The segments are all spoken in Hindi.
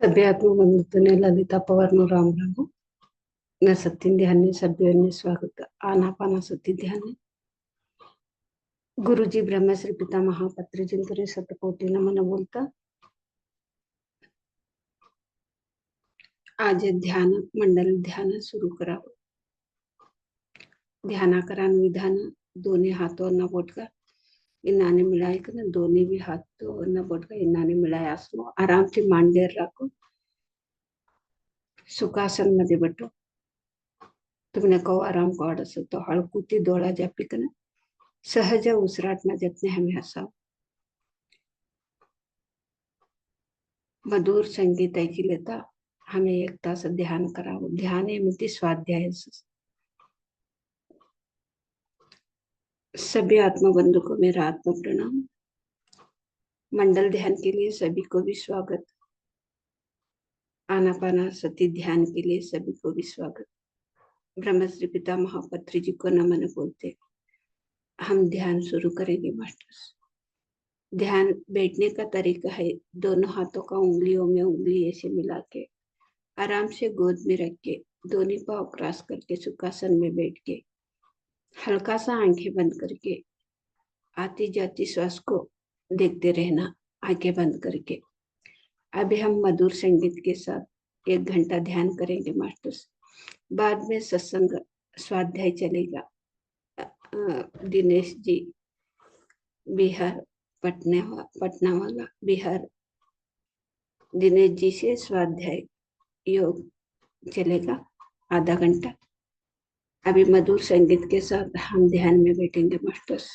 सभ्य ಆತ್ಮಬಂಧುತ್ವನೆ ಲಲಿತಾ ಪವಾರ್ನು ರಾಮರಾವು न सत्य ध्यान सभ्यों स्वागत आनापाना सत्य ध्यान गुरु जी ब्रह्म श्री पिता महापत्र जिंतरे सतकोटि नमन बोलता आज ध्यान मंडल ध्यान सुरू करावं. ध्यानाकरण विधान दोन्ही हाथों न बोट का इन्नाने मिलाए कर दोन्ही भी हाथों न बोट का इन्नाने मिलाया असलो आराम से मांडेर रखो. सुखासन मध्ये बैठो. तुमने कहो आराम को आड़ तो हड़कुती दोड़ा जापिकन सहज उसराटना जतने हमें हसाव. मधुर संगीत ऐकी लेता हमें एक तास ध्यान करावं. ध्यान मिति स्वाध्याय. सभी आत्मा बंधु को मेरा आत्मा प्रणाम. मंडल ध्यान के लिए सभी को भी स्वागत. आनापाना सती ध्यान के लिए सभी को भी स्वागत. ब्रह्मश्री पिता महापत्री जी को नमन बोलते हम ध्यान शुरू करेंगे मास्टर्स. ध्यान बैठने का तरीका है दोनों हाथों का उंगलियों में उंगली ऐसे मिला के आराम से गोद में रख के दोनों पांव क्रॉस करके सुखासन में बैठ के हल्का सा आंखें बंद करके आती जाती श्वास को देखते रहना आंखें बंद करके. अभी हम मधुर संगीत के साथ 1 घंटा ध्यान करेंगे मास्टर्स. बाद में सत्संग स्वाध्याय चलेगा. दिनेश जी बिहार पटना वाला बिहार दिनेश जी से स्वाध्याय योग चलेगा आधा घंटा. अभी मधुर संगीत के साथ हम ध्यान में बैठेंगे मास्टर्स.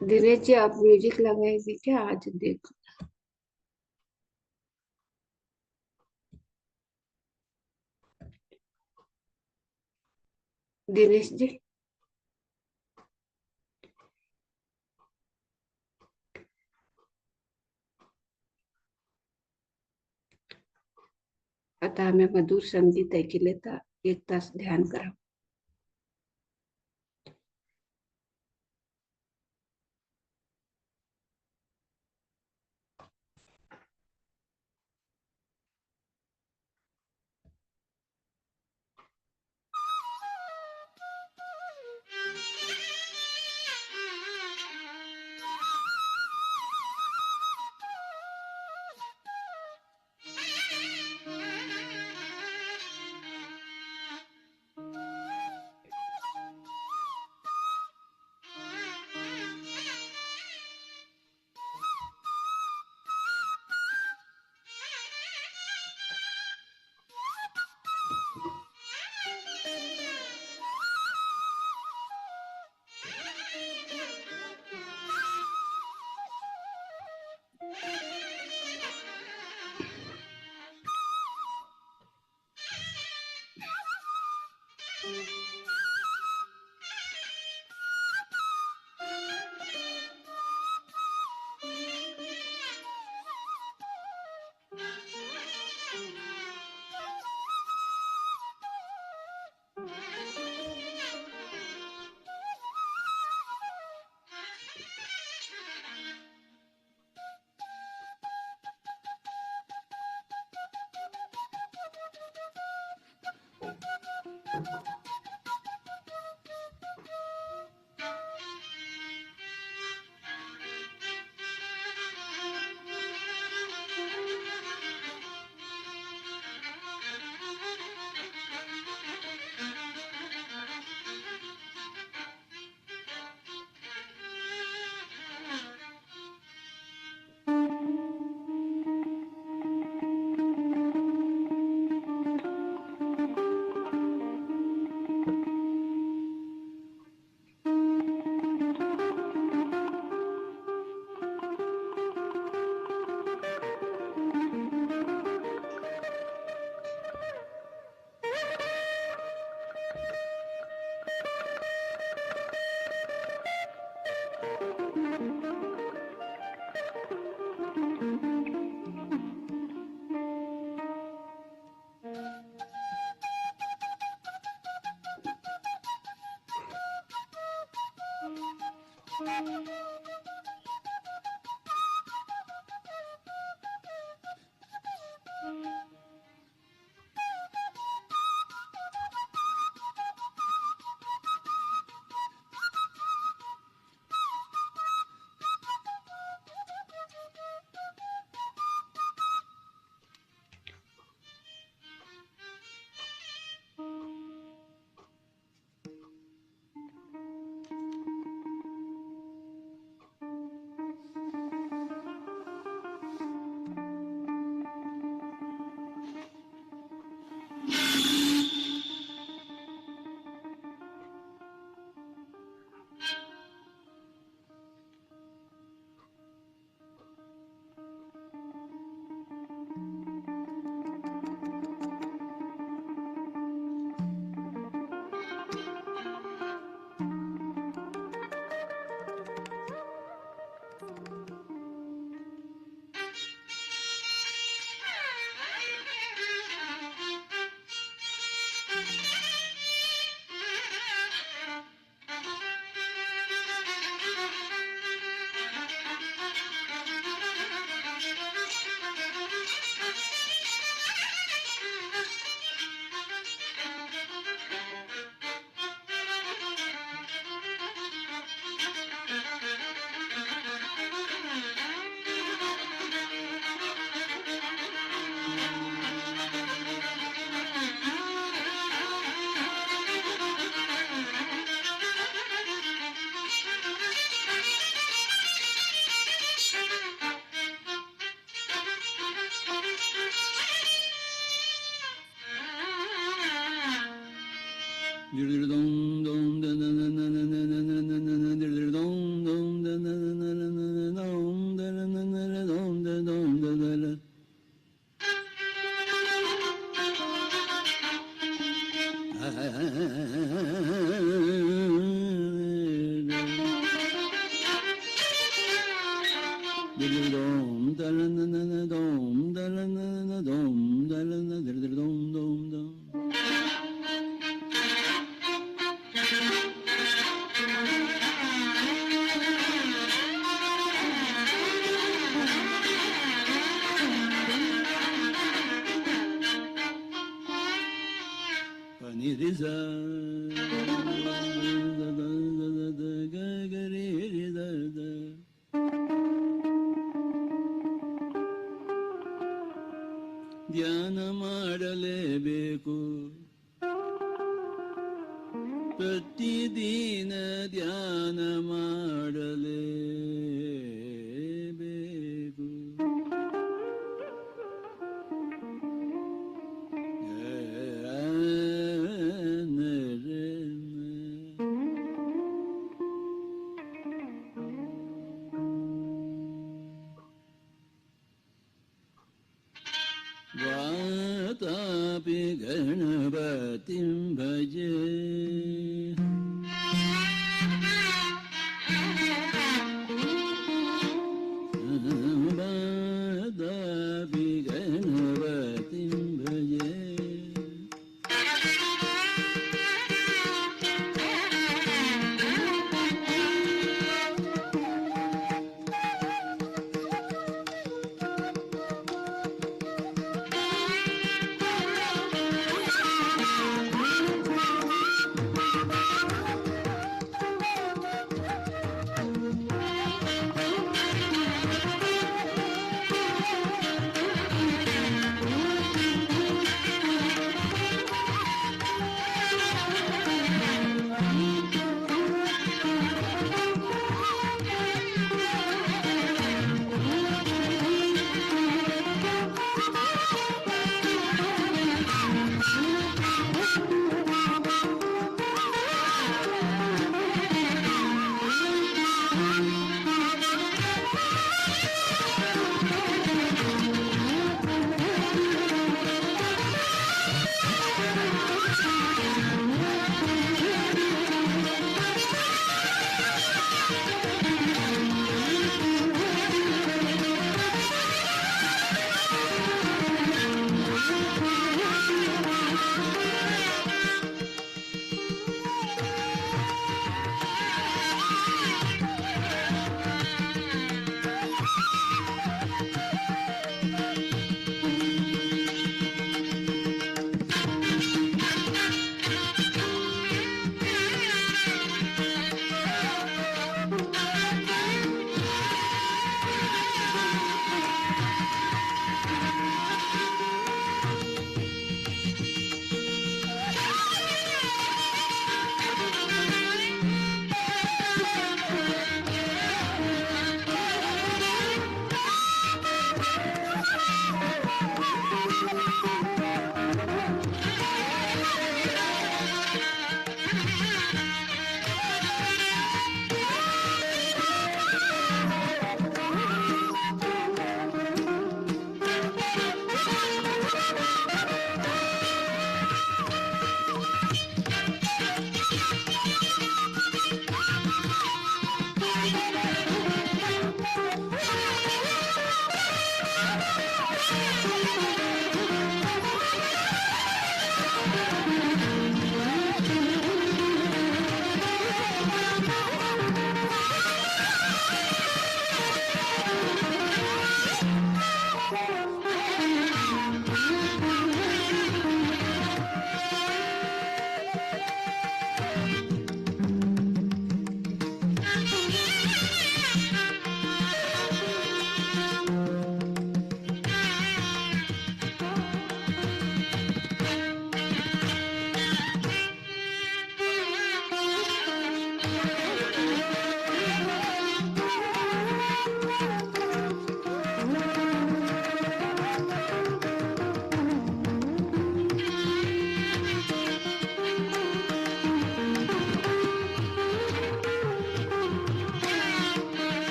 दिनेश जी आप म्यूजिक लगाएंगे क्या आज? देखो दिनेश जी अतः मैं मधुर संगीत ऐकी लेता 1 तास ध्यान करा. ಧ್ಯಾನ ಮಾಡಲೇಬೇಕು ಪ್ರತಿದಿನ ಧ್ಯಾನ ಮಾಡಲೇಬೇಕು वातापि गणपतिं भजे वातापि गणपतिं भजे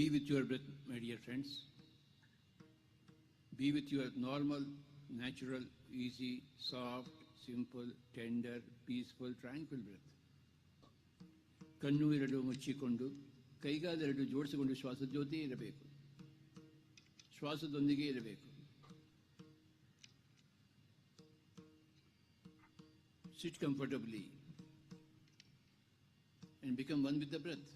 Be with your breath, my dear friends. Be with your normal, natural, easy, soft, simple, tender, peaceful, tranquil breath. ಕಣ್ಣು ಎರಡು ಮುಚ್ಚಿಕೊಂಡು ಕೈಗಾಲೆರಡು ಜೋಡಿಸಿಕೊಂಡು ಶ್ವಾಸದ ಜೊತೆ ಇರಬೇಕು, ಶ್ವಾಸದೊಂದಿಗೆ ಇರಬೇಕು. Sit comfortably and become one with the breath.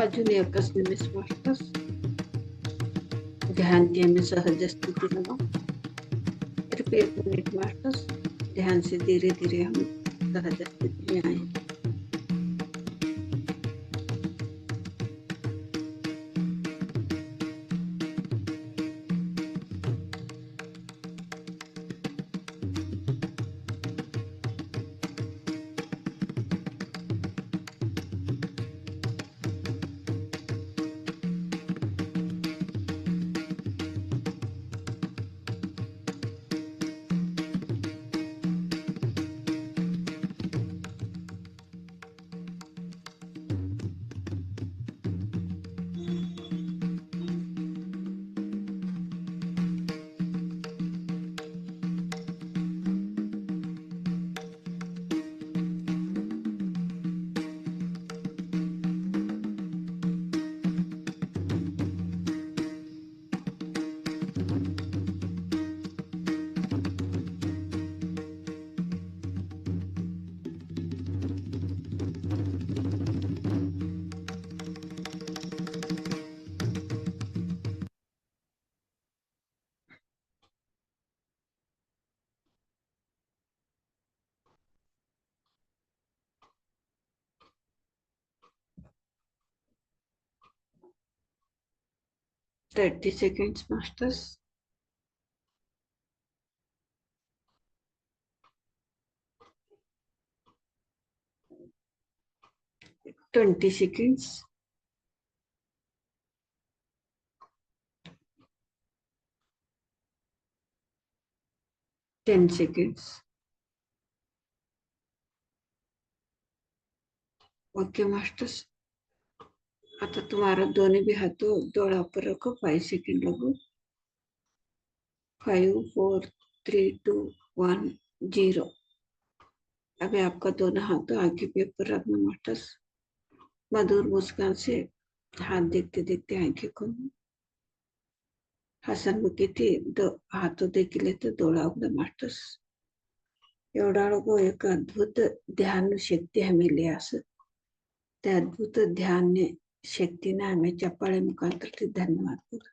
अजून एकच निमिष मास्टर्स. ध्यान की हमें सहज स्थिति लगाओ. Repeat minute masters. ध्यान से धीरे धीरे हम सहज स्थिति में आए. Thirty seconds masters. 20 seconds. 10 seconds. Okay masters. आता तुम्हारा दोनों भी हाथों डोळा पर रखो. 5 सेकंड लगो. 5 4 3 2 1 0. अभी आपका दोनों हाथों आगे पे ऊपर रखना मास्टर्स. मधुर मुस्कान से हाथ देखते देखते आंखें खोलो. हसनमुखी हाथों देखले तर डोळा उघडा मास्टर्स. एवढा एक अद्भुत ध्यान शक्ती हमें असं त्या अद्भुत ध्यान शक्तीने आम्ही चप्पाळे मुखांतर धन्यवाद करू.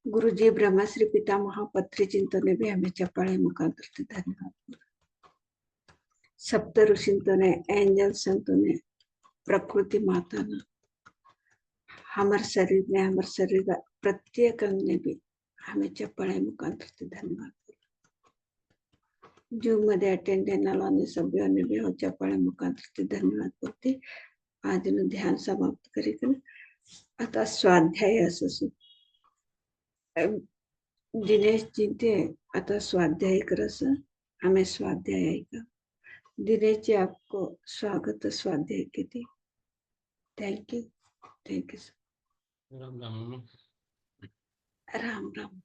गुरुजी ब्रह्मश्री पितामह पत्री चिंतने भी हमें चप्पाळे मुखांतर धन्यवाद करू. सप्त ऋषिंतोने एंजल संतोने प्रकृति माता ने हमारे शरीर प्रत्येक अंग ने भी हमें चप्पाळे मुखांतर धन्यवाद करू. जूम मध्ये अटेंड करने सभ्यों भी चप्पाळे मुखांतर धन्यवाद करते. आज ध्यान समाप्त करें. आता स्वाध्याय असं दिनेश जिंते आता स्वाध्याय करस. हमें स्वाध्याय ऐका. दिनेश जी आपको स्वागत स्वाध्याय के लिए. Thank you. राम राम. राम राम.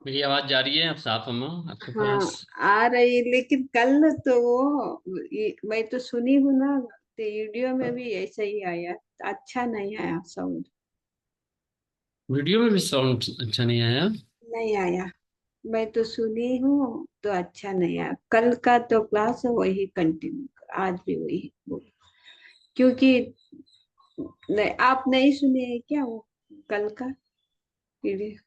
मेरी आवाज जा रही है? अब साफ हम आपके हाँ पास? आ रही, लेकिन कल तो वो मैं तो सुनी हूँ ना, तो वीडियो में भी ऐसा ही आया. अच्छा नहीं आया साउंड. वीडियो में भी साउंड अच्छा नहीं आया? नहीं आया. मैं तो सुनी हूँ तो अच्छा नहीं आया. कल का तो क्लास वही कंटिन्यू, आज भी वही बोल. क्योंकि नहीं, आप नहीं सुने हैं क्या वो कल का वीडियो?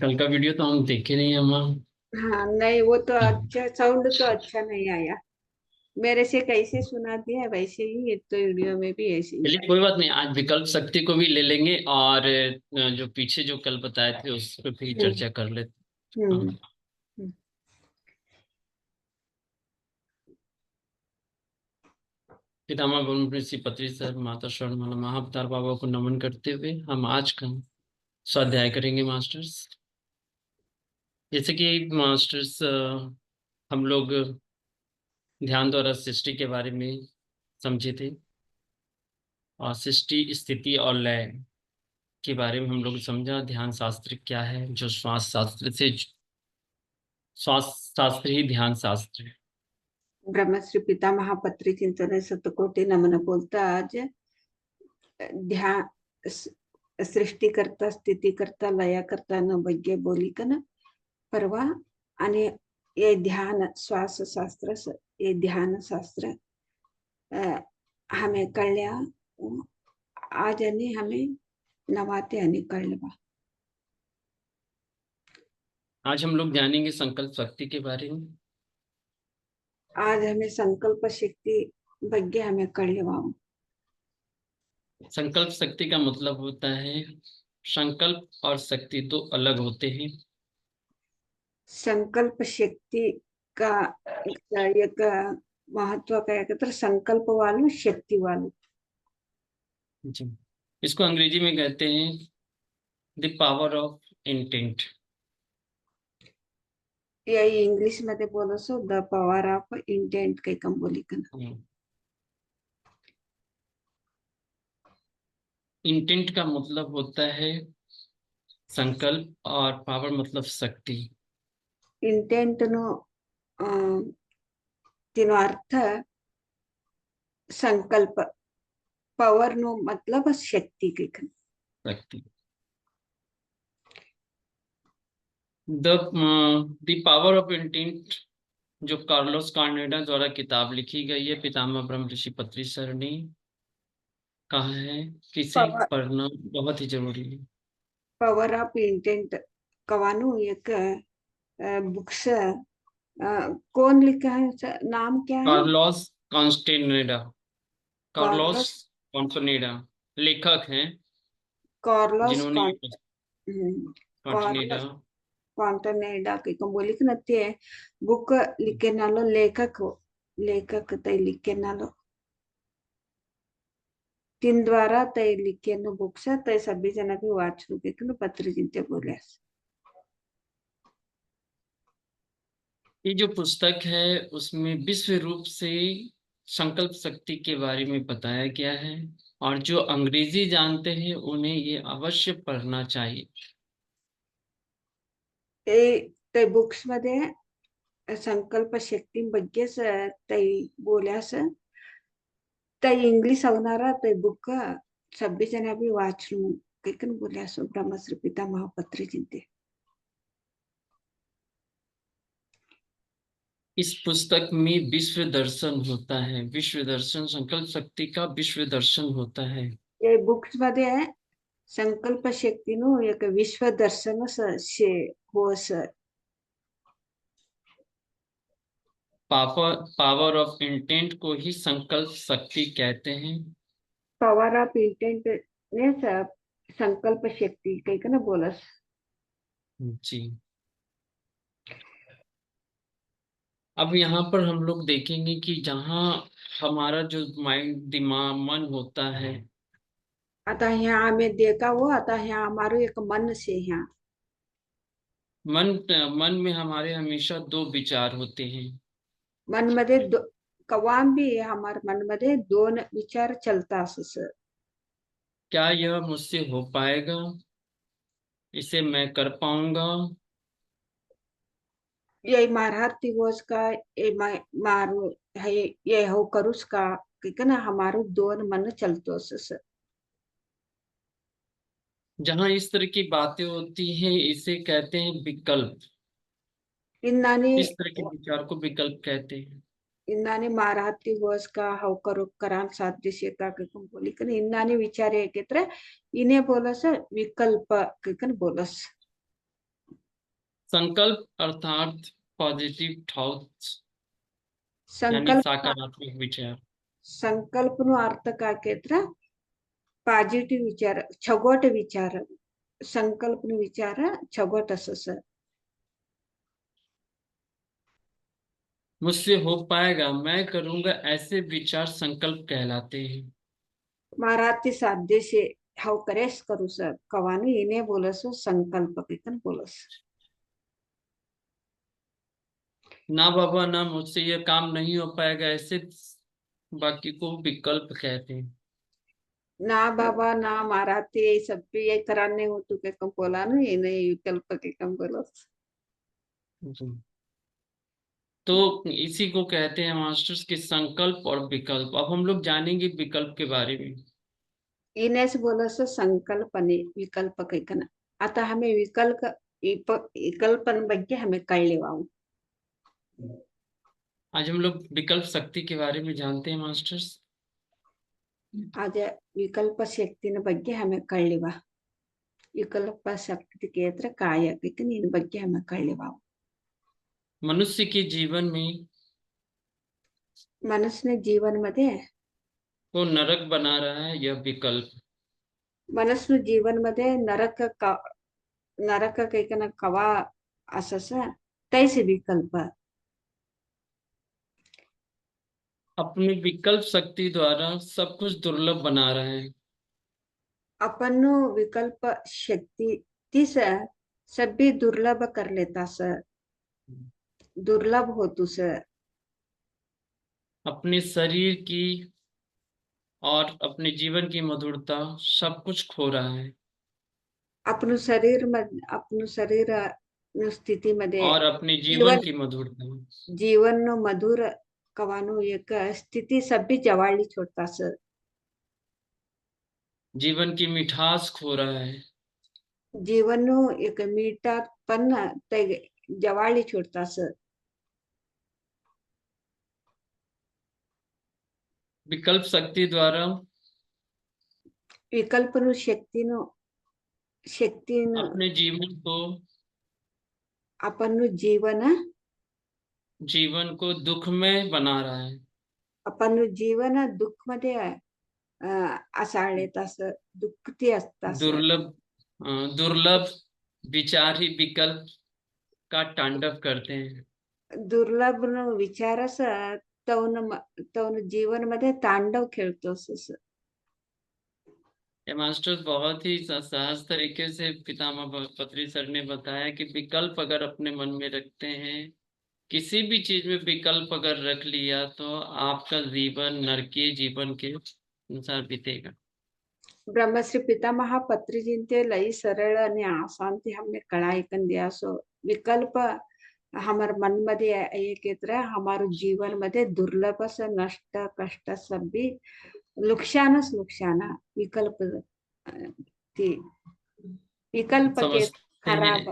कल का वीडियो तो हम देखे नहीं हम. हाँ नहीं, वो तो अच्छा साउंड तो अच्छा नहीं आया. मेरे से कैसे सुना दिया वैसे ही ये तो वीडियो में भी ऐसे ही. चलिए कोई बात नहीं, आज विकल्प शक्ति को भी ले लेंगे और जो पीछे जो कल बताए थे उस पर भी चर्चा कर लेते. हम्म. पितामह ब्रह्म श्री पत्री सर माता शरणमाला महाअवतार बाबा को नमन करते हुए हम आज का स्वाध्याय करेंगे मास्टर्स. जैसे कि मास्टर्स हम लोग ध्यान द्वारा सृष्टि के बारे में समझे थे और सृष्टि स्थिति और लय के बारे में हम लोग समझा. ध्यान शास्त्र क्या है? जो श्वास शास्त्र से, श्वास शास्त्र ही ध्यान शास्त्र है. ब्रह्मश्री पितामह पत्री चिंतन शतकोटी नमन बोलता. आज ध्यान सृष्टी करता, स्थिती करता, लया करता न ಬಗ್ಗೆ बोलिकन परवा. आणि ये ध्यान श्वास शास्त्र, ये ध्यान शास्त्र हमें कळल्या आज आणि हमें नवाते आणि कळवा। आज हम लोग जानेंगे संकल्प शक्ति के बारे में। आज हमें संकल्प शक्ति ಬಗ್ಗೆ हमें कळवा। संकल्प शक्ति का मतलब होता है संकल्प और शक्ति दो अलग होते हैं। संकल्प शक्ति का एक महत्व काय आहे तर संकल्प वालू शक्ति वालू। जी, इसको अंग्रेजी में कहते हैं द पावर ऑफ इंटेंट। या इंग्लिश मध्ये बोलसो द पावर ऑफ इंटेंट काही कम बोली कना। इंटेंट का मतलब होता है संकल्प और पावर मतलब शक्ति। इंटेंट नो तीनो अर्थ संकल्प, पावर नो मतलब शक्ति काही कना। शक्ति द पावर ऑफ इंटेंट जो कार्लोस कार्नेडा द्वारा किताब लिखी गई है, पितामह ब्रह्म ऋषि पत्री सर ने कहा है कि इसे पावर पढ़ना बहुत ही जरूरी है। पावर ऑफ इंटेंट कवानु एक बुक्स कौन लिखा है, नाम क्या है? कार्लोस कॉन्स्टेनेडा। कार्लोस कार्लोस कॉन्स्टेनेडा लेखक हैं कार्लोस जिन्होंने कॉन्स्टेनेडा कार्लोस कॉन्टनेडा के कम बोली कि नते बुक लिखे नालो लेखक तय लिखे नालो तीन द्वारा तय लिखे नो बुक्स तय सभी जना भी वाचनु के कन पत्र जिनते बोल्यास। ये जो पुस्तक है उसमें विश्व रूप से संकल्प शक्ति के बारे में बताया गया है और जो अंग्रेजी जानते हैं उन्हें ये अवश्य पढ़ना चाहिए। ते बुक्स मध्ये संकल्प शक्ती बग्गेच तय बोल्यास तय इंग्लिश आवनारा तय बुक सभी जना भी वाचनु केकन बोल्यास ब्रह्मश्री पितामह पत्री जिनते। इस पुस्तक में विश्व दर्शन होता है, विश्व दर्शन संकल्प शक्ति का विश्व दर्शन होता है। ये बुक्स मध्ये संकल्प शक्ती नो एक विश्व दर्शन से होस। पावर ऑफ इंटेंट को ही संकल्प शक्ति कहते हैं। पावर ऑफ इंटेंट ने संकल्प शक्ति कहीं का ना बोलस। जी, अब यहाँ पर हम लोग देखेंगे कि जहाँ हमारा जो माइंड दिमाग मन होता है, आता यहाँ हमें देखा वो आता यहाँ हमारो एक मन से यहाँ मन में हमारे हमेशा दो विचार होते हैं। मन मध्ये कवाम भी हमारे मन मध्ये दोन विचार चलता असस। क्या यह मुझसे हो पाएगा, इसे मैं कर पाऊंगा, ये मारहाती होस का ये मारू है ये हो करूस का कि ना हमारो दोन मन चलतो असस। जहाँ इस तरह की बातें होती हैं इसे कहते हैं विकल्प। इन्नानी इस तरह के विचार को विकल्प कहते हैं। इन्नानी मारहाती होस का हाउ करो करान साध्य से का कम बोली कन इन्नानी विचार के तरह इन्हें बोलस विकल्प कन बोलस। संकल्प अर्थात पॉजिटिव थॉट्स यानी संकल्प सकारात्मक विचार। संकल्प नो अर्थ का के तरह पॉजिटिव विचार छगोट विचार संकल्प नो विचार छगोट असस। मुझसे हो पाएगा, मैं करूंगा, ऐसे विचार संकल्प कहलाते हैं। माराती साध्य से हाउ करेस करू सर कवानु इन्हें बोलस संकल्प कन बोलस। ना बाबा ना मुझसे ये काम नहीं हो पाएगा, ऐसे बाकी को विकल्प कहते हैं। ना बाबा ना माराती सब भी ये कराने हो तू के कम बोला ना इन्हें विकल्प के कम बोलस। जी। तो इसी को कहते हैं मास्टर्स के संकल्प और विकल्प। अब हम लोग जानेंगे विकल्प के बारे में। इन्हें से बोलस संकल्प ने विकल्प कन आता हमें विकल्पन ಬಗ್ಗೆ हमें कळलेवाऊ। आज हम लोग विकल्प शक्ति के बारे में जानते हैं मास्टर्स। ಅದೇ ವಿಕಲ್ಪ ಶಕ್ತಿನ ಬಗ್ಗೆ ಹಮೆ ಕಳ್ಳಿವ ವಿಕಲ್ಪ ಶಕ್ತಿ ಕೇತ್ರ ಕಾಯಕ್ಕೆ ನಿನ್ನ ಬಗ್ಗೆ ಹಮೆ ಕಳ್ಳಿವ मनुष्य के जीवन में ಮನಸ್ಸಿನ ಜೀವನ मध्ये वो नरक बना रहा है यह विकल्प। ಮನಸ್ಸಿನ ಜೀವನ मध्ये नरक कैकन कवा असस तैसे विकल्प अपनी विकल्प शक्ति द्वारा सब कुछ दुर्लभ बना रहे हैं। अपन विकल्प शक्ति तीस सभी दुर्लभ कर लेता सर दुर्लभ होतु सर अपने शरीर की और अपने जीवन की मधुरता सब कुछ खो रहा है अपन शरीर स्थिति मध्ये और अपने जीवन जीवन की मधुरता जीवन मधुर कवानु एक स्थिति सभी जवाली छोड़ता सर जीवन की मिठास खो रहा है। जीवन एक मीठा पन्न जवाली छोड़ता सर विकल्प शक्ति द्वारा विकल्प शक्ति अपने जीवन को अपन जीवन को दुखमय बना रहा है। अपन जीवन दुःख मध्ये असाळलेत असं दुःखती असतं असं दुर्लभ विचार ही विकल्प का तांडव करते हैं। दुर्लभ विचार तवन जीवन मध्ये तांडव खेळतो असं ये मास्टर बहुत ही सहज तरीके से पितामह पत्री सर ने बताया कि विकल्प अगर अपने मन में रखते हैं, किसी भी चीज में विकल्प अगर रख लिया तो आपका जीवन नरकीय जीवन के अनुसार बीतेगा। ब्रह्मश्री पितामह पत्री जिनते लई सरल आणि आसांती हमने कड़ाई कन दिया सो विकल्प हमार मन मध्ये एक तरह हमारे जीवन मध्ये दुर्लभ से नष्ट कष्ट सभी नुकसान विकल्प ती विकल्प के खराब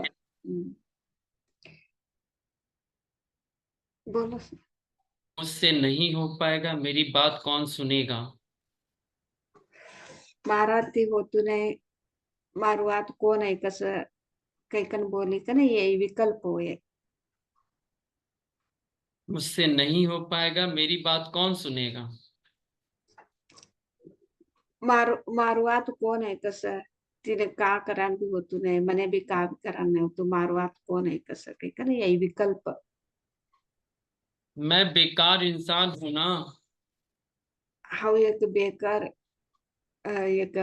बोलो मुझसे नहीं हो पाएगा, मेरी बात कौन सुनेगा। माराती होतू नाही मारू आत कोण आहे कसं काही कन बोली का नाही ये विकल्प होय मुझसे नहीं हो पाएगा, मेरी बात कौन सुनेगा। मारुआत कोण आहे कसं तिने का करा भी होतू नाही मने भी का करा नाही होतो मारुआत कोण आहे कसं काही का नाही यही विकल्प मैं बेकार इंसान हूं ना। हाउ एक बेकार एक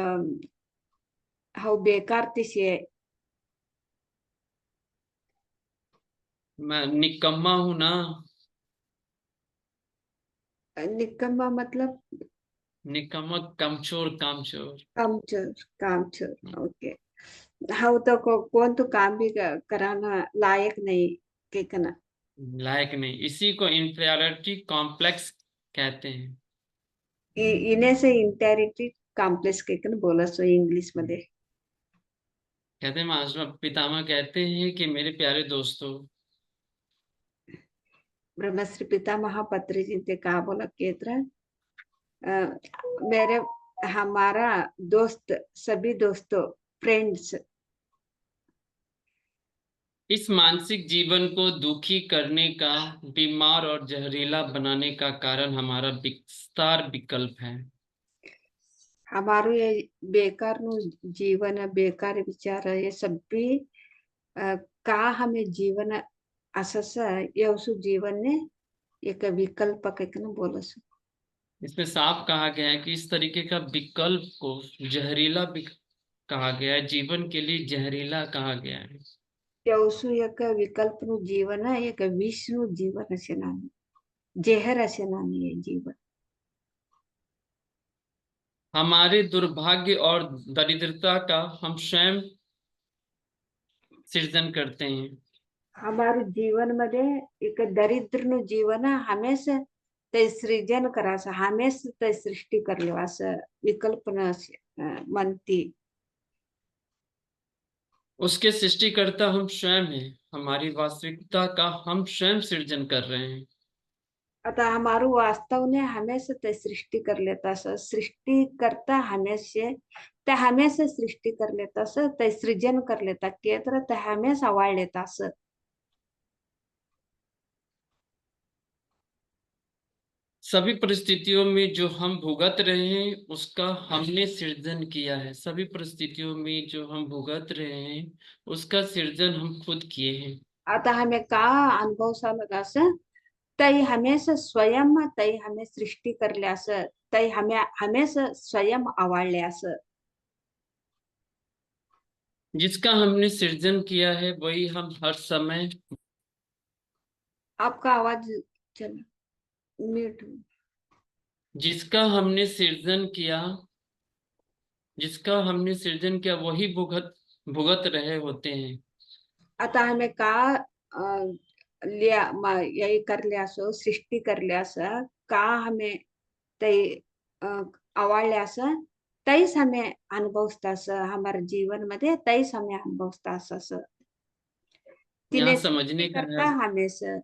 हाउ बेकार तिसे मैं निकम्मा हूं ना। निकम्मा मतलब निकम्मा कामचोर कामचोर कामचोर ओके हाउ तो कौन तो काम भी कराना लायक नहीं के कना लायक नहीं, इसी को इंफीरियरिटी कॉम्प्लेक्स कहते हैं। इन्हें से इंटेरिटी कॉम्प्लेक्स के कना बोला सो इंग्लिश मध्ये कहते हैं मास्टर पितामह कहते हैं कि मेरे प्यारे दोस्तों, ब्रह्मश्री पितामह पत्री जी ने कहा बोला केत्र मेरे हमारा दोस्त सभी दोस्तों फ्रेंड्स इस मानसिक जीवन को दुखी करने का, बीमार और जहरीला बनाने का कारण हमारा विस्तार विकल्प है। हमारो ये बेकार नु जीवन बेकार विचार ये सब भी का हमें जीवन असस यवसु जीवन ने एक विकल्प कहकर बोला सु इसमें साफ कहा गया है कि इस तरीके का विकल्प को जहरीला कहा गया है, जीवन के लिए जहरीला कहा गया है। यवसु एक विकल्प नु जीवन एक विष नु जीवन असे नानी जहर असे नानी है जीवन हमारे दुर्भाग्य और दरिद्रता का हम स्वयं सृजन करते हैं। हमारे जीवन मध्ये एक दरिद्र नु जीवन हमेशा ते सृजन करायचं हमेशा ते सृष्टी करले असं विकल्पना म्हणती उसके सृष्टिकर्ता हम स्वयं हैं, हमारी वास्तविकता का हम स्वयं सृजन कर रहे हैं। आता हमारू वास्तव ने हमेशा ते सृष्टी कर लेता सृष्टी करता हमेशा ते हमेशा सृष्टी कर लेता ते सृजन कर लेता केत्र ते हमेशा वाळ लेता सभी परिस्थितियों में जो हम भुगत रहे हैं उसका हमने सृजन किया है। सभी परिस्थितियों में जो हम भुगत रहे हैं उसका सृजन हम खुद किए हैं। आता हमें का अनुभव झाला तई हमेशा स्वयं तई हमें सृष्टी करल्यास तई हमें हमेशा स्वयं आवाळल्यास जिसका हमने सृजन किया है वही हम हर समय। आपका आवाज चला म्यूट जिसका हमने सृजन किया जिसका हमने सृजन किया वही भुगत भुगत रहे होते हैं। आता हमें का यही कर लियास सृष्टि कर लियास का हमें तई आवाळल्यास तईस हमें अनुभवतास हमारे जीवन मध्ये तईस हमें अनुभवतास यहाँ तिने सृष्टि समझने का है। करता हमेशा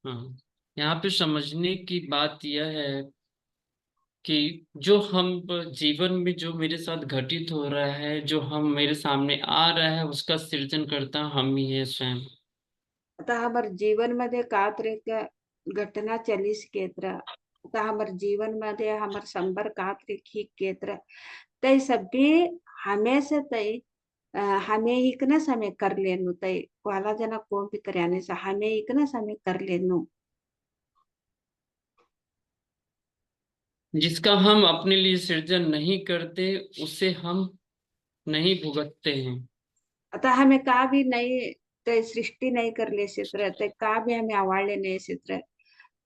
हाँ, यहाँ पे समझने की बात यह है कि जो हम जीवन में जो मेरे साथ घटित हो रहा है, जो हम मेरे सामने आ रहा है, उसका सृजन करता हम ही है स्वयं। आता हमारे जीवन मध्ये का तरह घटना चलिस केत्र आता हमारे जीवन मध्ये हमारे संबर का तरह केत्र तई सभी हमेशा तई हमें इकनस हमें कर लेनु तई वाला जना कौन भी करयाने से हमें इकनस हमें कर लेनु जिसका हम अपने लिए सृजन नहीं करते उसे हम नहीं भुगतते हैं। आता हमें का भी नहीं तई सृष्टि नहीं कर ले क्षेत्र तई का भी हमें आवाळले नहीं क्षेत्र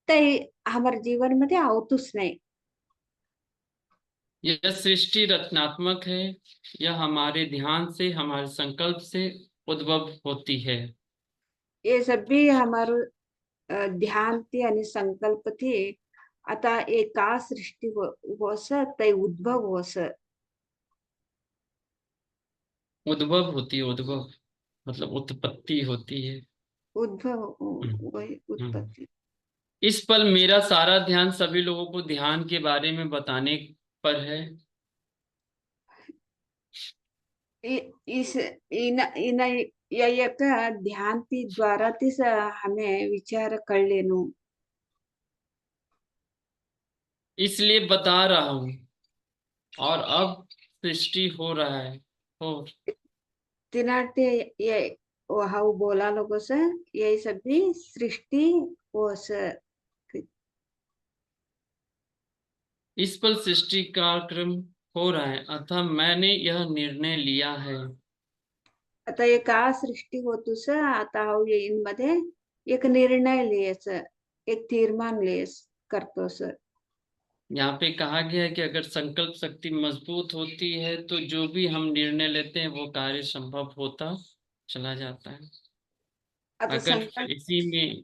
तई हमारे जीवन मध्ये आवतुच नाही यह सृष्टि रचनात्मक है। यह हमारे ध्यान से, हमारे संकल्प से उद्भव होती है। ये सब भी हमारो ध्यान थी आणि संकल्प थी आता एका सृष्टी होस तै उद्भव होस उद्भव होती है, उद्भव मतलब उत्पत्ति होती है। उद्भव हम्म, वही हम्म। उत्पत्ति इस पल मेरा सारा ध्यान सभी लोगों को ध्यान के बारे में बताने पर है। इस इन इन या एक ध्यान ती द्वारा तीस हमें विचार कर लेनु इसलिए बता रहा हूं और अब सृष्टि हो रहा है हो तिनाटे ये हाउ बोला लोगों से यही सब भी सृष्टि होस इस पल सृष्टि कार्यक्रम हो रहा है, अतः मैंने यह निर्णय लिया है। आता एक सृष्टी होतुस आता हाउ ये इनमध्ये एक निर्णय लेस एक तीर्मान लेस करतोस यहाँ पे कहा गया है कि अगर संकल्प शक्ति मजबूत होती है तो जो भी हम निर्णय लेते हैं वो कार्य संभव होता चला जाता है। आता अगर इसी में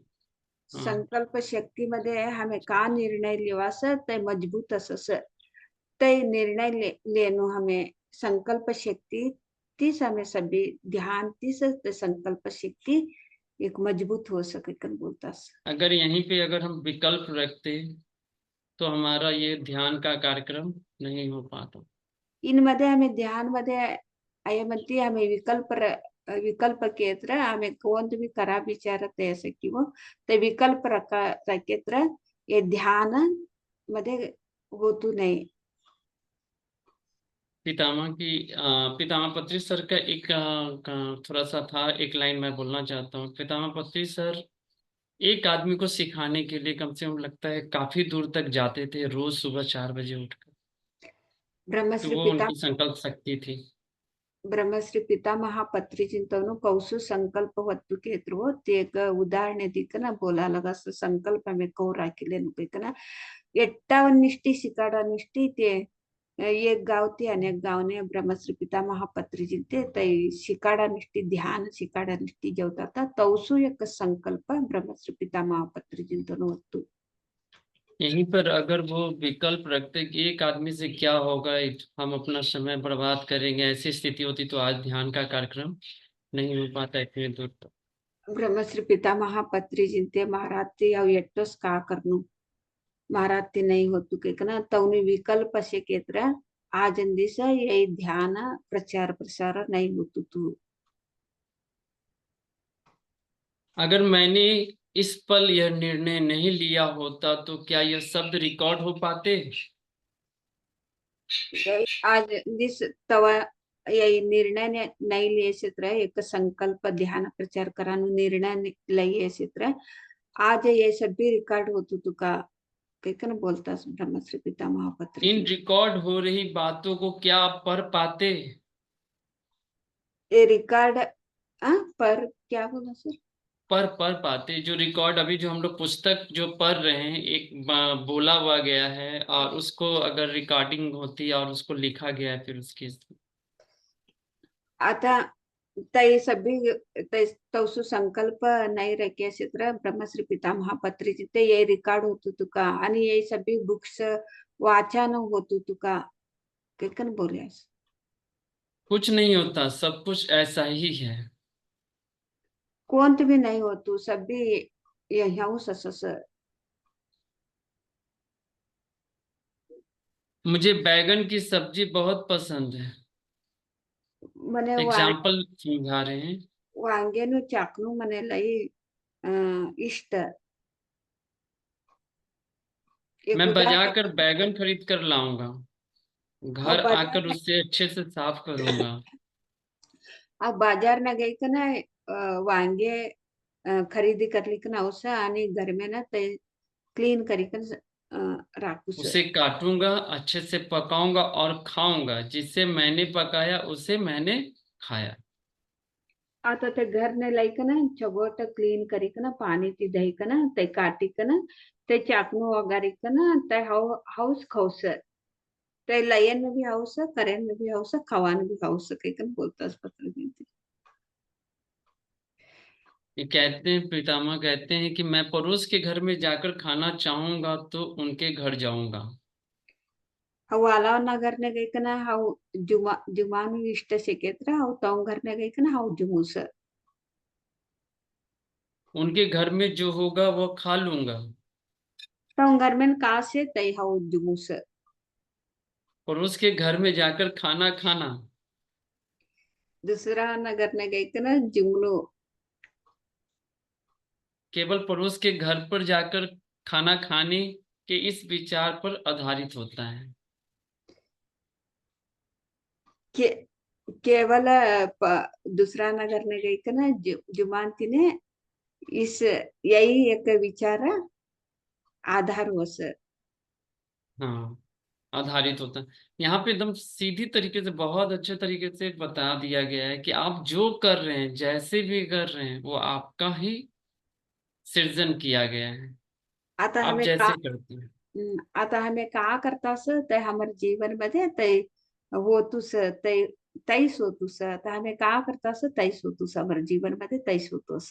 हाँ, संकल्प शक्तीमध्ये हमें का निर्णय लेवास ते मजबूत असस ते निर्णय लेनो हमें संकल्प शक्ति तीस हमें सभी ध्यान तीस ते संकल्प शक्ति एक मजबूत हो सके कर बोलतास अगर यहीं पे अगर हम विकल्प रखते तो हमारा ये ध्यान का कार्यक्रम नहीं हो पाता। इनमध्ये हमें ध्यान मध्ये आय म्हणते हमें विकल्प केत्र हमें कोण भी करा विचारत है ऐसे कि वो ते विकल्प रकेत्र ये ध्यान मध्ये होतू नहीं पितामह पत्री सर का एक थोड़ा सा था, एक लाइन मैं बोलना चाहता हूँ। पितामह पत्री सर एक आदमी को सिखाने के लिए कम से कम लगता है काफी दूर तक जाते थे, रोज सुबह 4 बजे उठकर। तो ब्रह्मश्री वो पिता उनकी संकल्प शक्ति थी। ब्रह्मश्री पितामह पत्री चिंतवनु कौसु संकल्प वत्तु केत्र ते एक उदाहरण दिकना बोला लगा संकल्प में कौ राखिले नुकना एट्टावन्निष्टी सिकाडानिष्टी ते एक गाव ते अनेक गावने ब्रह्मश्री पितामह पत्री जिंते तै शिकाडानिष्टी ध्यान शिकाडानिष्टी जेवता तौसु एक संकल्प ब्रह्मश्री पितामह पत्री चिंतनु वत्तु यहीं पर अगर वो विकल्प रखते कि एक आदमी से क्या होगा, हम अपना समय बर्बाद करेंगे, ऐसी स्थिति होती तो आज ध्यान का कार्यक्रम नहीं हो पाता इतने दूर तक। ಬ್ರಹ್ಮಶ್ರೀ ಪಿತಾಮಹ ಪತ್ರಿಜಿಂತೆ ಮಹಾರಾತಿ ಅವು ಎಟ್ಟೋಸ್ ಕಾಕರ್ನು महाराज नहीं होतु के कना तवनी विकल्प से केत्र आज दिस ये ध्यान प्रचार प्रसार नहीं होतु तू। अगर मैंने इस पल यह निर्णय नहीं लिया होता तो क्या यह शब्द रिकॉर्ड हो पाते? आज दिस तवा ये निर्णय नहीं लिए क्षेत्र एक संकल्प ध्यान प्रचार करानु निर्णय लिए क्षेत्र आज ये सब भी रिकॉर्ड होतु तू का कैकन बोलता ब्रह्मश्री पितामह पत्र इन रिकॉर्ड हो रही बातों को क्या आप पढ़ पाते? ये रिकॉर्ड पर क्या बोला सर? पढ़ पाते जो रिकॉर्ड अभी जो हम लोग पुस्तक जो पढ़ रहे हैं एक बोला हुआ गया है और उसको अगर रिकॉर्डिंग होती और उसको लिखा गया है फिर उसकी आता तय सभी तवसु संकल्प नाही रखे क्षेत्र ब्रह्मश्री पितामह पत्री जिथे ये रिकॉर्ड होतो तुका आणि ये सभी बुक्स वाचन होतो तुका कैकन बोलियास कुछ नहीं होता, सब कुछ ऐसा ही है। कोंत भी नहीं होतो सभी यही सस मुझे बैगन की सब्जी बहुत पसंद है। मने एग्जाम्पल समझा रहे हैं। वांगेनु चाकनु मने लई इष्ट मैं बाजार कर बैगन खरीद कर लाऊंगा, घर आकर उसे अच्छे से साफ करूंगा। अब बाजार में गई का ना वांगे खरीदी कर ली ना उसे आणि घर में ना ते क्लीन करी कर राखू से उसे काटूंगा, अच्छे से पकाऊंगा और खाऊंगा। जिसे मैंने पकाया उसे मैंने खाया। आता ते घर ने लाई का ना चबोट क्लीन करी का ना पानी ती दही का ना ते काटी का ना ते चाकनु वगारी का ना ते हाउस खाउस ते लयन में भी हाउस करेन में भी हाउस खवान भी हाउस कई कन बोलता पत्र में ये कहते हैं, पितामह कहते हैं कि मैं पड़ोस के घर में जाकर खाना चाहूंगा तो उनके घर जाऊंगा। वाला नगर ने गई कना हाउ जुमानु इष्ट से केत्र हाउ तौ घर ने गई कना हाउ जुमुस उनके घर में जो होगा वो खा लूंगा। तौ घर में का से तई हाउ जुमुस पड़ोस के घर में जाकर खाना खाना। दूसरा नगर ने गई कना जुमनु केवल पड़ोस के घर पर जाकर खाना खाने के इस विचार पर आधारित होता है। के केवल दूसरा नगर ने गई कना जुमानती ने इस यही एक विचार आधार वस हाँ, आधारित होता है। यहाँ पे एकदम सीधी तरीके से बहुत अच्छे तरीके से बता दिया गया है कि आप जो कर रहे हैं, जैसे भी कर रहे हैं, वो आपका ही सृजन किया गया है। आता आप हमें का जैसे करते हैं। आता हमें का करतास ते हमारे जीवन मध्ये ते होतुस ते तैस होतुस आता हमें का करतास तैस होतुस हमारे जीवन मध्ये तैस होतुस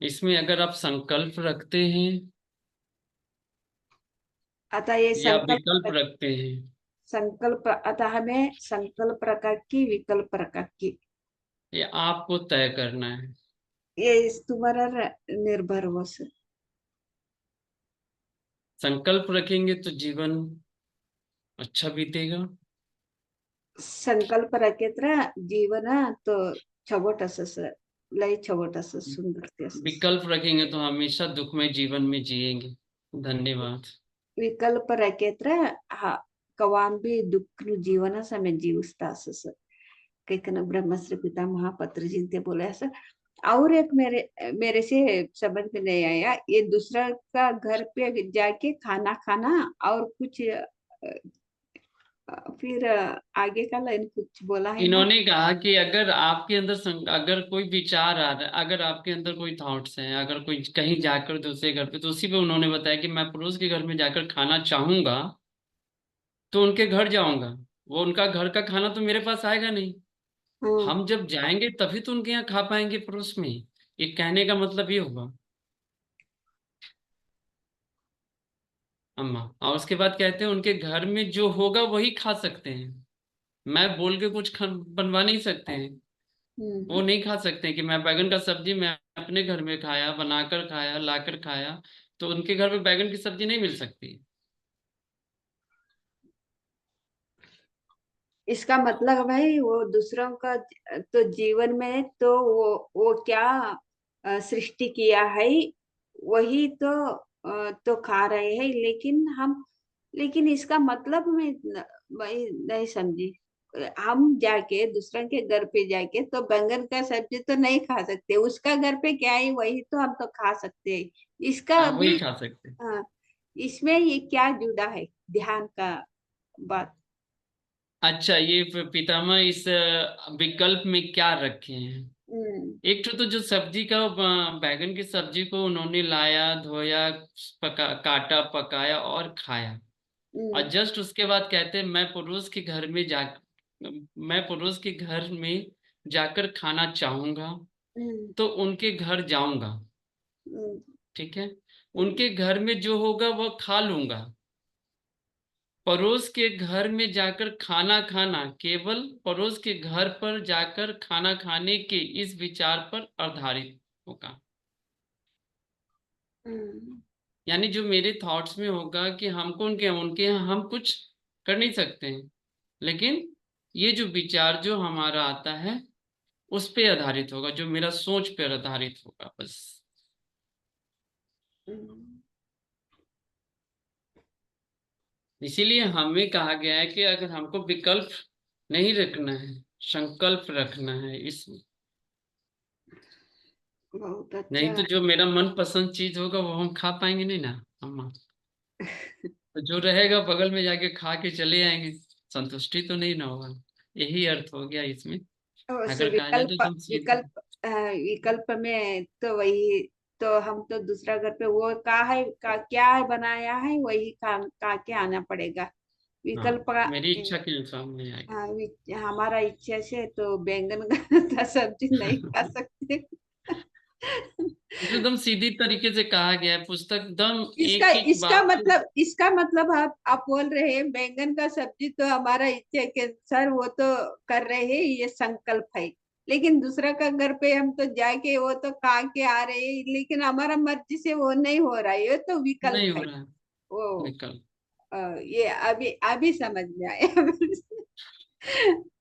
इसमें अगर आप संकल्प रखते हैं आता ये या विकल्प रखते हैं, संकल्प आता हमें संकल्प रखा की विकल्प रखा की ये आपको तय करना है। ये तुम्हारा निर्भर वस संकल्प रखेंगे तो जीवन अच्छा बीतेगा। संकल्प रखे जीवन तो छबोट असस लय छबोट असस सुंदर ते असस विकल्प रखेंगे तो हमेशा दुखमय जीवन में जिएंगे। धन्यवाद। विकल्प रखे हा कवाम भी दुख जीवन समय जीवस्ता असस कैकन ब्रह्मश्री पिता महापत्र जी ते बोले ऐसा और एक मेरे से समझ में नहीं आया ये दूसरा का घर पे जाके खाना खाना और कुछ फिर आगे का लाइन कुछ बोला है ना इन्होंने कहा कि अगर आपके अंदर अगर कोई विचार आ रहा है, अगर आपके अंदर कोई थॉट्स हैं, अगर कोई कहीं जाकर दूसरे घर पे, तो उसी पे उन्होंने बताया कि मैं पड़ोस के घर में जाकर खाना चाहूंगा तो उनके घर जाऊंगा। वो उनका घर का खाना तो मेरे पास आएगा नहीं। हम जब जाएंगे तभी तो उनके यहाँ खा पाएंगे पड़ोस में। ये कहने का मतलब ये हुआ अम्मा। और उसके बाद कहते हैं उनके घर में जो होगा वही खा सकते हैं। मैं बोल के कुछ बनवा नहीं सकते हैं। वो नहीं खा सकते हैं कि मैं बैगन का सब्जी मैं अपने घर में खाया, बनाकर खाया, लाकर खाया, तो उनके घर में बैगन की सब्जी नहीं मिल सकती। इसका मतलब भाई वो दूसरों का तो जीवन में तो वो क्या सृष्टि किया है, वही तो खा रहे हैं, लेकिन इसका मतलब मैं नहीं समझी। हम जाके दूसरों के घर पे जाके तो बैंगन का सब्जी तो नहीं खा सकते, उसका घर पे क्या है वही तो हम तो खा सकते हैं। इसका हाँ, वही भी खा सकते। हाँ, इसमें ये क्या जुड़ा है ध्यान का बात? अच्छा, ये पितामह इस विकल्प में क्या रखे हैं? हम्म। एक तो जो सब्जी का बैगन की सब्जी को उन्होंने लाया, धोया, काटा, पकाया और खाया, और हम्म। जस्ट उसके बाद कहते हैं मैं पड़ोस के घर में जाकर खाना चाहूंगा, हम्म। तो उनके घर जाऊंगा। हम्म। ठीक है, उनके घर में जो होगा वह खा लूंगा। पड़ोस के घर में जाकर खाना खाना केवल पड़ोस के घर पर जाकर खाना खाने के इस विचार पर आधारित होगा। हम्म। यानी जो मेरे थॉट्स में होगा कि हमको उनके उनके यहाँ हम कुछ कर नहीं सकते हैं, लेकिन ये जो विचार जो हमारा आता है उस पे आधारित होगा, जो मेरा सोच पे आधारित होगा, बस। हम्म। इसीलिए हमें कहा गया है कि अगर हमको विकल्प नहीं रखना है, संकल्प रखना है इसमें। बहुत नहीं अच्छा तो जो मेरा मन पसंद चीज होगा वो हम खा पाएंगे नहीं ना अम्मा। तो जो रहेगा बगल में जाके खा के चले आएंगे, संतुष्टि तो नहीं ना होगा। यही अर्थ हो गया इसमें। उस अगर कहा जाए तो एकदम सीधे। विकल्प में तो वही तो हम तो दूसरा घर पे वो क्या है बनाया है वही खा के आना पड़ेगा। हाँ, विकल्प का मेरी इच्छा के अनुसार नहीं आएगा। हमारा इच्छा से तो बैंगन का सब्जी नहीं खा सकते। एकदम सीधी तरीके से कहा गया है, पुस्तक एकदम इसका एक एक इसका बात को। मतलब इसका मतलब आप बोल रहे हैं बैंगन का सब्जी तो हमारा इच्छा के अनुसार वो तो कर रहे हैं, ये संकल्प है। लेकिन दूसरा का घर पे हम तो जाके वो तो खा के आ रहे हैं, लेकिन हमारा मर्जी से वो नहीं हो रहा है, ये तो विकल्प नहीं हो है। रहा है वो विकल्प। ये अभी अभी समझ में आया।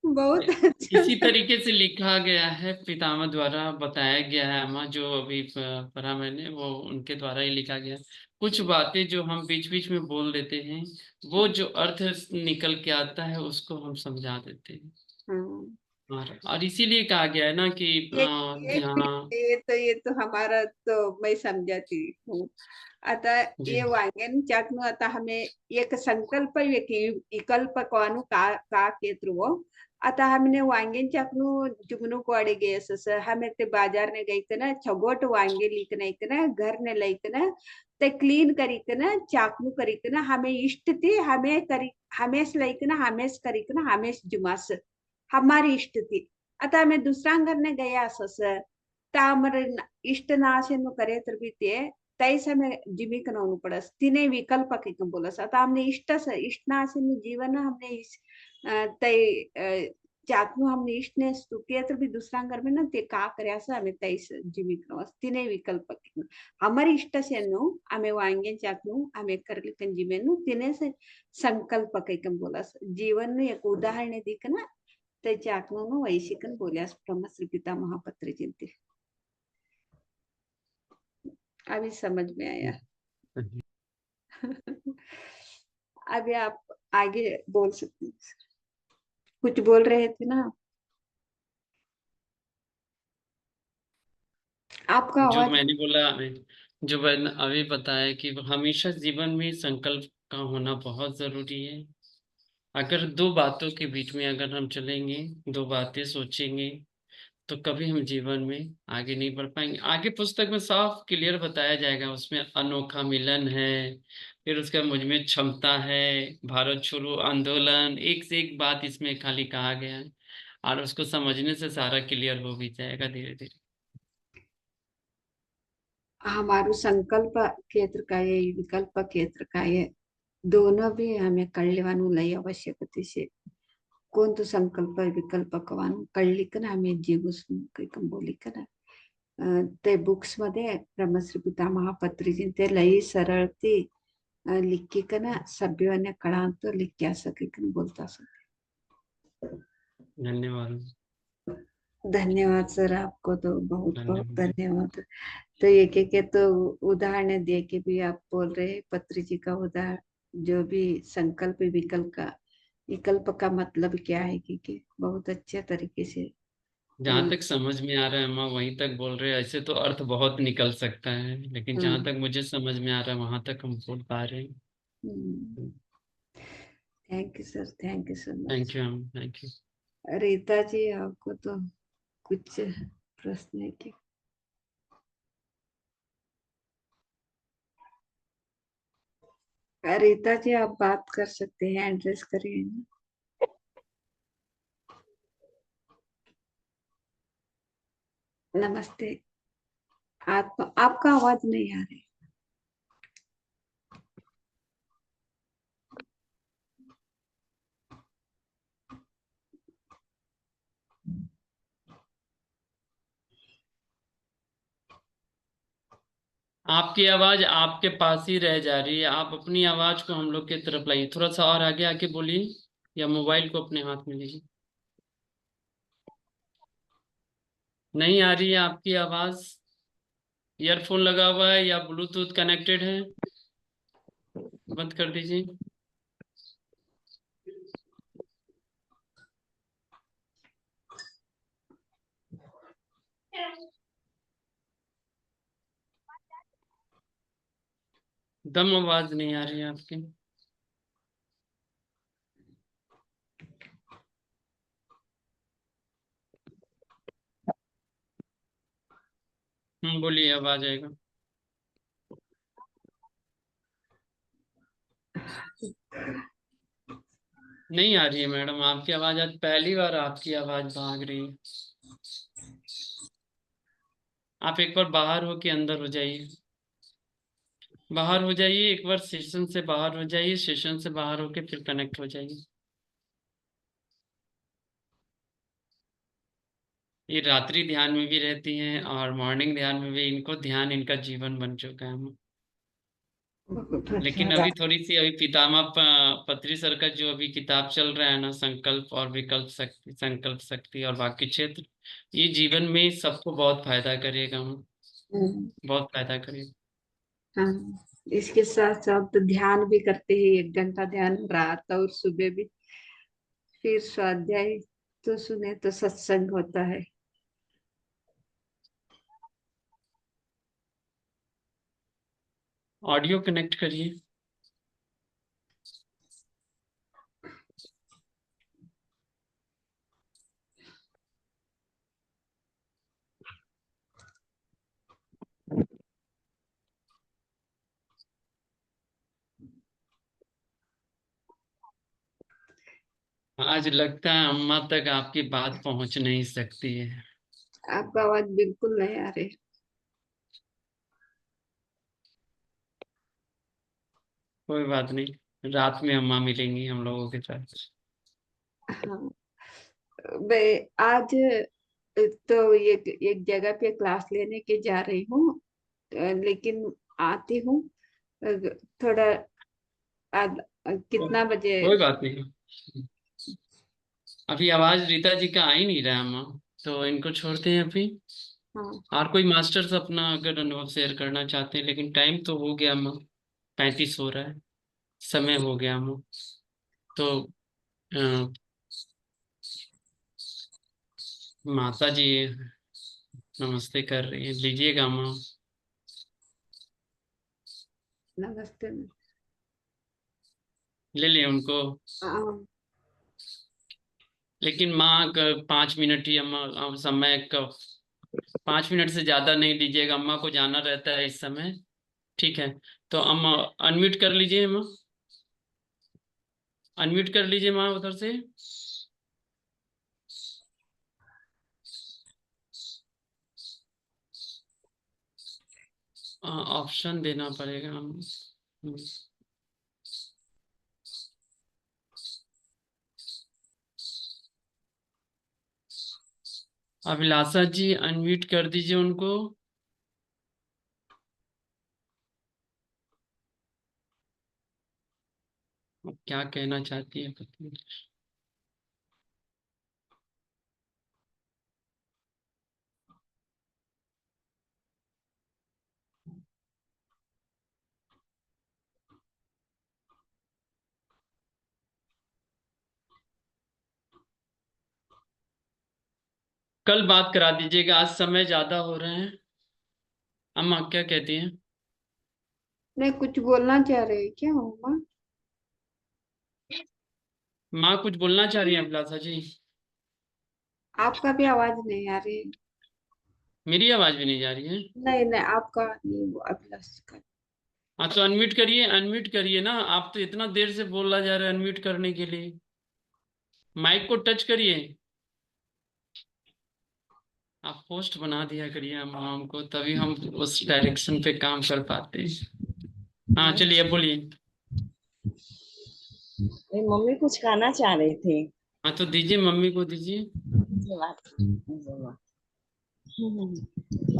बहुत अच्छा इसी लगा। तरीके से लिखा गया है, पितामह द्वारा बताया गया है अम्मा, जो अभी पढ़ा मैंने वो उनके द्वारा ही लिखा गया है। कुछ बातें जो हम बीच बीच में बोल देते हैं, वो जो अर्थ निकल के आता है उसको हम समझा देते हैं। हाँ। और इसीलिए कहा गया है ना कि एक एक ध्यान। मिनट, ये तो हमारा तो मैं समझाती हूँ। आता जी। ये वांग्यान चाकणू आता हमें एक संकल्प एक विकल्प कोणू का केत्र वो आता हमने वांग्यान चाकणू जुगनू को अड़े गए सर हमें ते बाजार ने गई ना छगोट वांगे लीक नहीं ना घर ने लाइक ना ते क्लीन करी ना चाकणू करी ना हमें इष्ट थी हमें करी हमेश लाइक ना हमेश करी ना हमेश जुमास हमारी इष्ट थी। आता हमें दूसरा करने गया सर तामर इष्ट नाशेनु करे तर भी ते तैस हमें जीविक नवनु पड़स तिने विकल्प के कम बोलस आता हमने इष्ट नाशेनु जीवन हमने इस तै जातनु हमने इष्ट ने स्तुतिया तर भी दूसरा घर में ना ते का करे असं हमें तैस जीविक नवस तिने विकल्प के हमारी इष्ट से नु हमें वांगे जातनु हमें करली कंजीमेनु तिने से संकल्प के कम बोलस जीवन ने एक उदाहरण दिख ना त्याच्या आत्मनो वैशिकन बोल्यास ब्रह्मश्री पिता महापत्र चिंते अभी समझ में आया। अभी आप आगे बोल सकते हैं, कुछ बोल रहे थे ना आपका जो आवाज। मैंने बोला जो मैंने अभी बताया कि हमेशा जीवन में संकल्प का होना बहुत जरूरी है। अगर दो बातों के बीच में अगर हम चलेंगे, दो बातें सोचेंगे, तो कभी हम जीवन में आगे नहीं बढ़ पाएंगे। आगे पुस्तक में साफ क्लियर बताया जाएगा, उसमें अनोखा मिलन है, फिर उसका मुझ में क्षमता है, भारत छोड़ो आंदोलन, एक से एक बात इसमें खाली कहा गया है। और उसको समझने से सारा क्लियर हो भी जाएगा धीरे धीरे। हमारू संकल्प क्षेत्र का ये विकल्प क्षेत्र का ये दोनों भी हमें कळलेवानु लय आवश्यकते से कोणतं संकल्प विकल्प कवानु कळली का ना हमें जीवस कम बोली का ना ते बुक्स मध्ये ब्रह्मश्री पितामह पत्रीजी ते लई सरळ ती लिखिकन सभ्योने कळांतो लिख्या सकिकन बोलता सके। धन्यवाद। धन्यवाद सर, आपको तो बहुत बहुत धन्यवाद। धन्यवाद। तो एक तो उदाहरण दे के भी आप बोल रहे हैं, पत्री जी का उदाहरण जो भी संकल्प विकल्प का मतलब क्या है कि बहुत अच्छे तरीके से जहां तक समझ में आ रहा है अम्मा वहीं तक बोल रहे हैं। ऐसे तो अर्थ बहुत निकल सकता है, लेकिन जहां तक मुझे समझ में आ रहा है वहां तक हम बोल पा रहे हैं। Thank you sir, thank you so much. Thank you अम्मा, थैंक यू। रीता जी, आपको तो कुछ प्रश्न है क्या? रीता जी, आप बात कर सकते हैं, एड्रेस करिए ना। नमस्ते। आपका आवाज नहीं आ रही। आपकी आवाज आपके पास ही रह जा रही है। आप अपनी आवाज को हम लोग की तरफ लाइए, थोड़ा सा और आगे आके बोलिए, या मोबाइल को अपने हाथ में लीजिए। नहीं आ रही है आपकी आवाज। ईयरफोन लगा हुआ है या ब्लूटूथ कनेक्टेड है? बंद कर दीजिए। दम आवाज नहीं आ रही है आपकी। बोलिए, अब आ जाएगा। नहीं आ रही है मैडम आपकी आवाज। आज पहली बार आपकी आवाज भाग रही है। आप एक बार बाहर हो के अंदर हो जाइए। बाहर हो जाइए एक बार, सेशन से बाहर हो जाइए, सेशन से बाहर होके फिर कनेक्ट हो जाइए। ये रात्रि ध्यान में भी रहती हैं और मॉर्निंग ध्यान में भी। इनको ध्यान इनका जीवन बन चुका है। बहुत लेकिन अच्छा। अभी थोड़ी सी अभी पितामह पत्री सर का जो अभी किताब चल रहा है ना, संकल्प और विकल्प शक्ति, संकल्प शक्ति और बाकी क्षेत्र, ये जीवन में सबको बहुत फायदा करेगा। हम्म, बहुत फायदा करेगा। हाँ, इसके साथ साथ तो ध्यान भी करते हैं, 1 घंटा ध्यान रात और सुबह भी। फिर स्वाध्याय तो सुने तो सत्संग होता है। ऑडियो कनेक्ट करिए। आज लगता है अम्मा तक आपकी बात पहुंच नहीं सकती है। आपका आवाज बिल्कुल नहीं आ रही। कोई बात नहीं, रात में अम्मा मिलेंगी हम लोगों के साथ। हाँ, मैं आज तो एक जगह पे क्लास लेने के जा रही हूँ। लेकिन आती हूँ थोड़ा कितना बजे? कोई बात नहीं। अभी आवाज रीता जी का आ ही नहीं रहा है अम्मा, तो इनको छोड़ते हैं अभी। हाँ, और कोई मास्टर्स अपना अगर अनुभव शेयर करना चाहते हैं, लेकिन टाइम तो हो गया अम्मा, 35 हो रहा है, समय हो गया अम्मा। तो अ, माता जी नमस्ते कर रही है, लीजिएगा अम्मा। नमस्ते। ले लें उनको। हाँ, लेकिन माँ 5 मिनट ही अम्मा समय का, 5 मिनट से ज्यादा नहीं दीजिएगा, अम्मा को जाना रहता है इस समय। ठीक है, तो अम्मा अनम्यूट कर लीजिए अम्मा, अनम्यूट कर लीजिए माँ उधर से। ऑप्शन देना पड़ेगा हम। अभिलाषा जी अनम्यूट कर दीजिए उनको। अब क्या कहना चाहती है पता नहीं। कल बात करा दीजिएगा, आज समय ज्यादा हो रहे हैं। अम्मा क्या कहती हैं? नहीं, कुछ बोलना चाह रहे हैं क्या माँ? माँ कुछ बोलना चाह रही है अभिलाषा जी? आपका भी आवाज नहीं आ रही है। मेरी आवाज भी नहीं जा रही है? नहीं नहीं, आपका नहीं, वो अभिलाष का। हाँ तो अनम्यूट करिए, अनम्यूट करिए ना। आप तो इतना देर से बोला जा रहा है अनम्यूट करने के लिए। माइक को टच करिए। आप पोस्ट बना दिया करिए हमको, तभी हम उस डायरेक्शन पे काम कर पाते हैं। हाँ चलिए अब बोलिए। मेरी मम्मी कुछ कहना चाह रही थी। हाँ तो दीजिए, मम्मी को दीजिए।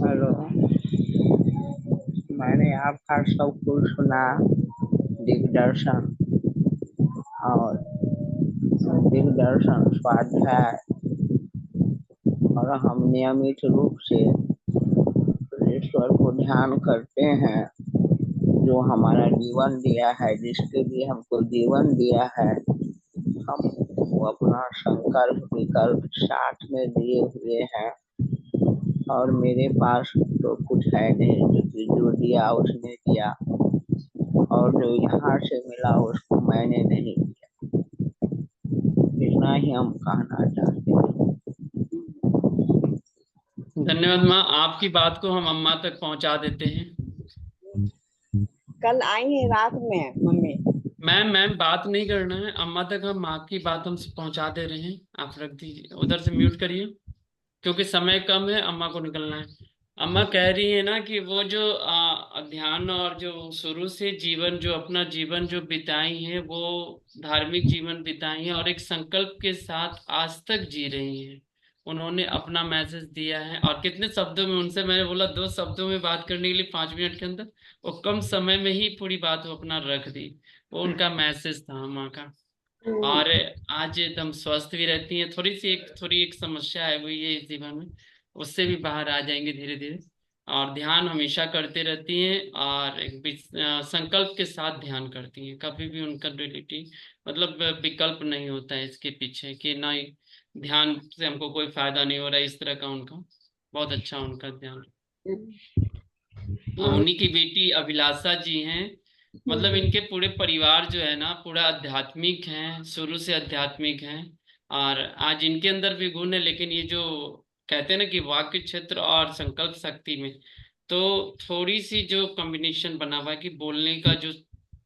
हेलो, मैंने आपका सब कुछ सुना, दिग्दर्शन और दिग्दर्शन स्वाध्याय, और हम नियमित रूप से ईश्वर को ध्यान करते हैं जो हमारा जीवन दिया है, जिसके लिए हमको जीवन दिया है। हम वो अपना संकल्प विकल्प साथ में दिए हुए हैं, और मेरे पास तो कुछ है नहीं, क्योंकि जो दिया उसने दिया, और जो यहाँ से मिला उसको मैंने नहीं दिया। इतना ही हम कहना चाहते हैं। धन्यवाद माँ, आपकी बात को हम अम्मा तक पहुंचा देते हैं। कल आएंगे रात में मम्मी। मैम बात नहीं करना है अम्मा तक, हम आपकी बात हम पहुंचा दे रहे हैं। आप रख दीजिए, उधर से म्यूट करिए, क्योंकि समय कम है, अम्मा को निकलना है। अम्मा कह रही है ना कि वो जो ध्यान और जो शुरू से जीवन, जो अपना जीवन जो बिताई है, वो धार्मिक जीवन बिताई है और एक संकल्प के साथ आज तक जी रही हैं। उन्होंने अपना मैसेज दिया है, और कितने शब्दों में, उनसे मैंने बोला 2 शब्दों में बात करने के लिए 5 मिनट के अंदर, वो कम समय में ही पूरी बात वो अपना रख दी। वो उनका मैसेज था अम्मा का। और आज एकदम स्वस्थ भी रहती हैं। थोड़ी एक समस्या है, वो ये इस जीवन में, उससे भी बाहर आ जाएंगे धीरे धीरे। और ध्यान हमेशा करते रहती हैं, और एक संकल्प के साथ ध्यान करती हैं। कभी भी उनका रिलेटिव मतलब विकल्प नहीं होता है इसके पीछे कि ना ध्यान से हमको कोई फायदा नहीं हो रहा है, इस तरह का उनका बहुत अच्छा उनका ध्यान। उन्हीं की बेटी अभिलाषा जी हैं। मतलब इनके पूरे परिवार जो है ना, पूरा आध्यात्मिक है, शुरू से आध्यात्मिक है। और आज इनके अंदर भी गुण है, लेकिन ये जो कहते हैं ना कि वाक्य क्षेत्र और संकल्प शक्ति में तो थोड़ी सी जो कॉम्बिनेशन बना हुआ है कि बोलने का जो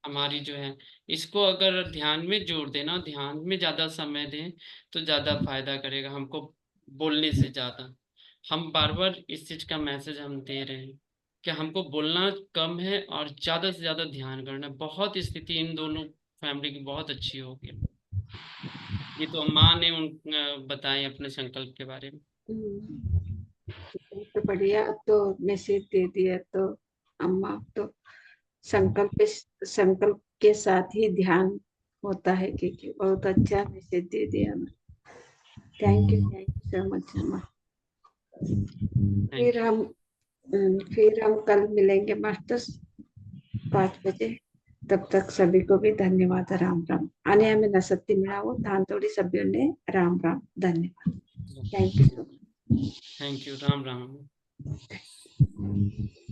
हमारी जो है, इसको अगर ध्यान में जोड़ देना, ध्यान में ज्यादा समय दें तो ज्यादा फायदा करेगा हमको बोलने से ज्यादा। हम बार बार इस चीज का मैसेज हम दे रहे हैं कि हमको बोलना कम है और ज्यादा से ज्यादा ध्यान करना है। बहुत स्थिति इन दोनों फैमिली की बहुत अच्छी होगी। ये तो माँ ने उन बताए अपने संकल्प के बारे में। तो बढ़िया, तो मैसेज दे दिया तो अम्मा, तो संकल्प के साथ ही ध्यान होता है, क्योंकि बहुत अच्छा मैसेज दे दिया। थैंक यू सो मच अम्मा। थैंक फिर हम कल मिलेंगे मास्टर्स 5 बजे। तब तक सभी को भी धन्यवाद, राम राम। आने हमें न सत्य मिला वो धान थोड़ी सभी ने राम राम, धन्यवाद। Thank you so much. You, Ram Ram.